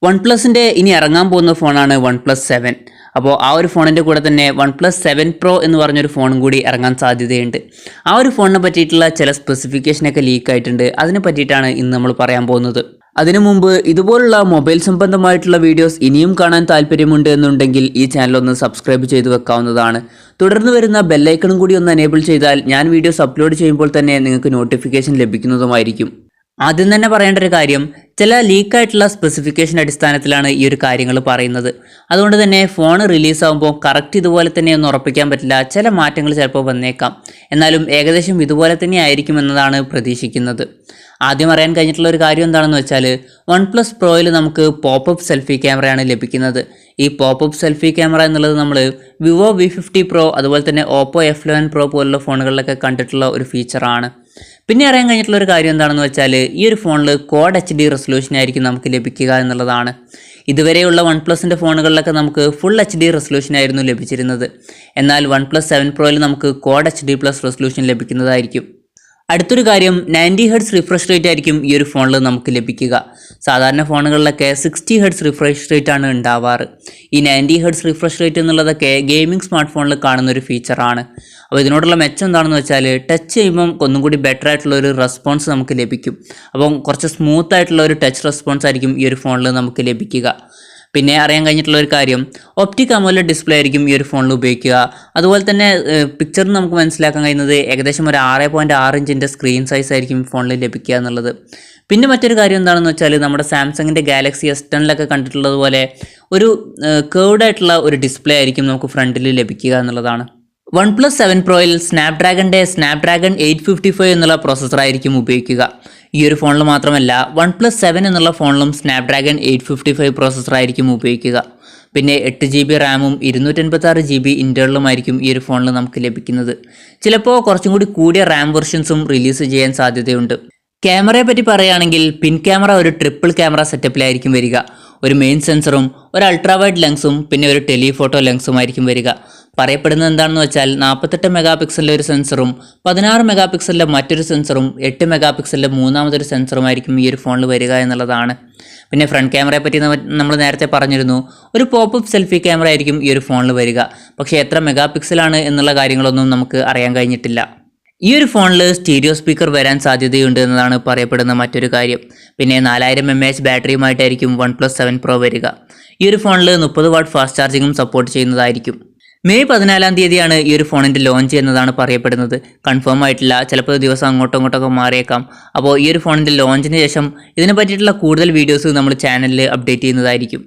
OnePlusന്റെ ഇനി ഇറങ്ങാൻ പോകുന്ന ഫോണാണ് OnePlus 7. അപ്പോൾ ആ ഒരു ഫോണിൻ്റെ കൂടെ തന്നെ OnePlus 7 Pro എന്ന് പറഞ്ഞൊരു ഫോണും കൂടി ഇറങ്ങാൻ സാധ്യതയുണ്ട്. ആ ഒരു ഫോണിനെ പറ്റിയിട്ടുള്ള ചില സ്പെസിഫിക്കേഷനൊക്കെ ലീക്ക് ആയിട്ടുണ്ട്. അതിനെ പറ്റിയിട്ടാണ് ഇന്ന് നമ്മൾ പറയാൻ പോകുന്നത്. അതിനു മുമ്പ് ഇതുപോലുള്ള മൊബൈൽ സംബന്ധമായിട്ടുള്ള വീഡിയോസ് ഇനിയും കാണാൻ താല്പര്യമുണ്ട് എന്നുണ്ടെങ്കിൽ ഈ ചാനൽ ഒന്ന് സബ്സ്ക്രൈബ് ചെയ്ത് വെക്കാവുന്നതാണ്. തുടർന്ന് വരുന്ന ബെല്ലൈക്കണും കൂടി ഒന്ന് എനേബിൾ ചെയ്താൽ ഞാൻ വീഡിയോസ് അപ്ലോഡ് ചെയ്യുമ്പോൾ തന്നെ നിങ്ങൾക്ക് നോട്ടിഫിക്കേഷൻ ലഭിക്കുന്നതുമായിരിക്കും. ആദ്യം തന്നെ പറയേണ്ട ഒരു കാര്യം, ചില ലീക്കായിട്ടുള്ള സ്പെസിഫിക്കേഷൻ അടിസ്ഥാനത്തിലാണ് ഈ ഒരു കാര്യങ്ങൾ പറയുന്നത്. അതുകൊണ്ട് തന്നെ ഫോൺ റിലീസാകുമ്പോൾ കറക്റ്റ് ഇതുപോലെ തന്നെ ഒന്നും ഉറപ്പിക്കാൻ പറ്റില്ല. ചില മാറ്റങ്ങൾ ചിലപ്പോൾ വന്നേക്കാം. എന്നാലും ഏകദേശം ഇതുപോലെ തന്നെ ആയിരിക്കും എന്നതാണ് പ്രതീക്ഷിക്കുന്നത്. ആദ്യം അറിയാൻ കഴിഞ്ഞിട്ടുള്ള ഒരു കാര്യം എന്താണെന്ന് വെച്ചാൽ, OnePlus Proയിൽ നമുക്ക് പോപ്പപ്പ് സെൽഫി ക്യാമറയാണ് ലഭിക്കുന്നത്. ഈ പോപ്പപ്പ് സെൽഫി ക്യാമറ എന്നുള്ളത് നമ്മൾ വിവോ V50 Pro അതുപോലെ തന്നെ ഓപ്പോ F11 Pro പോലുള്ള ഫോണുകളിലൊക്കെ കണ്ടിട്ടുള്ള ഒരു ഫീച്ചറാണ്. പിന്നെ അറിയാൻ കഴിഞ്ഞിട്ടുള്ള ഒരു കാര്യം എന്താണെന്ന് വെച്ചാൽ, ഈ ഒരു ഫോണിൽ Quad HD റെസൊല്യൂഷൻ ആയിരിക്കും നമുക്ക് ലഭിക്കുക എന്നുള്ളതാണ്. ഇതുവരെയുള്ള OnePlusന്റെ ഫോണുകളിലൊക്കെ നമുക്ക് ഫുൾ HD റെസൊല്യൂഷൻ ആയിരുന്നു ലഭിച്ചിരുന്നത്. എന്നാൽ OnePlus 7 Proയിൽ നമുക്ക് Quad HD+ റെസൊല്യൂഷൻ ലഭിക്കുന്നതായിരിക്കും. അടുത്തൊരു കാര്യം, 90 Hz റിഫ്രഷ് റേറ്റ് ആയിരിക്കും ഈ ഒരു ഫോണിൽ നമുക്ക് ലഭിക്കുക. സാധാരണ ഫോണുകളിലൊക്കെ 60 Hz റിഫ്രഷ് റേറ്റ് ആണ് ഉണ്ടാവാറ്. ഈ 90 Hz റിഫ്രഷ് റേറ്റ് എന്നുള്ളതൊക്കെ ഗെയിമിംഗ് സ്മാർട്ട് ഫോണിൽ കാണുന്ന ഒരു ഫീച്ചറാണ്. അപ്പോൾ ഇതിനോടുള്ള മെച്ചം എന്താണെന്ന് വെച്ചാൽ, ടച്ച് ചെയ്യുമ്പം ഒന്നും കൂടി ബെറ്റർ ആയിട്ടുള്ള ഒരു റെസ്പോൺസ് നമുക്ക് ലഭിക്കും. അപ്പം കുറച്ച് സ്മൂത്ത് ആയിട്ടുള്ള ഒരു ടച്ച് റെസ്പോൺസ് ആയിരിക്കും ഈ ഒരു ഫോണിൽ നമുക്ക് ലഭിക്കുക. പിന്നെ അറിയാൻ കഴിഞ്ഞിട്ടുള്ള ഒരു കാര്യം, ഒപ്റ്റിക് അമോലെഡ് ഡിസ്പ്ലേ ആയിരിക്കും ഈ ഒരു ഫോണിൽ ഉപയോഗിക്കുക. അതുപോലെ തന്നെ പിക്ചറിന് നമുക്ക് മനസ്സിലാക്കാൻ കഴിയുന്നത് ഏകദേശം ഒരു 6.6 ഇഞ്ചിൻ്റെ സ്ക്രീൻ സൈസ് ആയിരിക്കും ഫോണിൽ ലഭിക്കുക എന്നുള്ളത്. പിന്നെ മറ്റൊരു കാര്യം എന്താണെന്ന് വെച്ചാൽ, നമ്മുടെ സാംസങ്ങിൻ്റെ ഗാലക്സി S10 കണ്ടിട്ടുള്ളതുപോലെ ഒരു കേർവ്ഡ് ആയിട്ടുള്ള ഒരു ഡിസ്പ്ലേ ആയിരിക്കും നമുക്ക് ഫ്രണ്ടിൽ ലഭിക്കുക എന്നുള്ളതാണ്. OnePlus 7 Proയിൽ സ്നാപ്ഡ്രാഗൺ 855 എന്നുള്ള പ്രോസസ്സറായിരിക്കും ഉപയോഗിക്കുക. ഈ ഒരു ഫോണിൽ മാത്രമല്ല, OnePlus 7 എന്നുള്ള ഫോണിലും സ്നാപ്ഡ്രാഗൺ 855 പ്രോസസ്സറായിരിക്കും ഉപയോഗിക്കുക. പിന്നെ 8 GB റാമും 256 GB ഇൻറ്റേർണലുമായിരിക്കും ഈ ഒരു ഫോണിൽ നമുക്ക് ലഭിക്കുന്നത്. ചിലപ്പോൾ കുറച്ചും കൂടി കൂടിയ റാം വെർഷൻസും റിലീസ് ചെയ്യാൻ സാധ്യതയുണ്ട്. ക്യാമറയെ പറ്റി പറയുകയാണെങ്കിൽ, പിൻ ക്യാമറ ഒരു ട്രിപ്പിൾ ക്യാമറ സെറ്റപ്പിലായിരിക്കും വരിക. ഒരു മെയിൻ സെൻസറും ഒരു അൾട്രാ വൈഡ് ലെൻസും പിന്നെ ഒരു ടെലിഫോട്ടോ ലെൻസുമായിരിക്കും വരിക. പറയപ്പെടുന്നത് എന്താണെന്ന് വെച്ചാൽ, 48 മെഗാ പിക്സലിലെ ഒരു സെൻസറും 16 മെഗാ പിക്സലിലെ മറ്റൊരു സെൻസറും 8 മെഗാ പിക്സലിലെ മൂന്നാമതൊരു സെൻസറുമായിരിക്കും ഈ ഒരു ഫോണിൽ വരിക എന്നുള്ളതാണ്. പിന്നെ ഫ്രണ്ട് ക്യാമറയെ പറ്റി നമ്മൾ നേരത്തെ പറഞ്ഞിരുന്നു, ഒരു പോപ്പപ്പ് സെൽഫി ക്യാമറ ആയിരിക്കും ഈ ഒരു ഫോണിൽ വരിക. പക്ഷേ എത്ര മെഗാ പിക്സലാണ് എന്നുള്ള കാര്യങ്ങളൊന്നും നമുക്ക് അറിയാൻ കഴിഞ്ഞിട്ടില്ല. ഈ ഒരു ഫോണിൽ സ്റ്റീരിയോ സ്പീക്കർ വരാൻ സാധ്യതയുണ്ട് എന്നതാണ് പറയപ്പെടുന്ന മറ്റൊരു കാര്യം. പിന്നെ 4000 mAh ബാറ്ററിയുമായിട്ടായിരിക്കും OnePlus 7 Pro വരിക. ഈ ഒരു ഫോണിൽ 30 വാട്ട് ഫാസ്റ്റ് ചാർജിങ്ങും സപ്പോർട്ട് ചെയ്യുന്നതായിരിക്കും. മെയ് 14 തീയതിയാണ് ഈ ഒരു ഫോണിൻ്റെ ലോഞ്ച് എന്നതാണ് പറയപ്പെടുന്നത്. കൺഫേം ആയിട്ടില്ല, ചിലപ്പോൾ ദിവസം അങ്ങോട്ടും ഇങ്ങോട്ടൊക്കെ മാറിയേക്കാം. അപ്പോൾ ഈ ഒരു ഫോണിൻ്റെ ലോഞ്ചിന് ശേഷം ഇതിനെ പറ്റിയിട്ടുള്ള കൂടുതൽ വീഡിയോസ് നമ്മൾ ചാനലിൽ അപ്ഡേറ്റ് ചെയ്യുന്നതായിരിക്കും.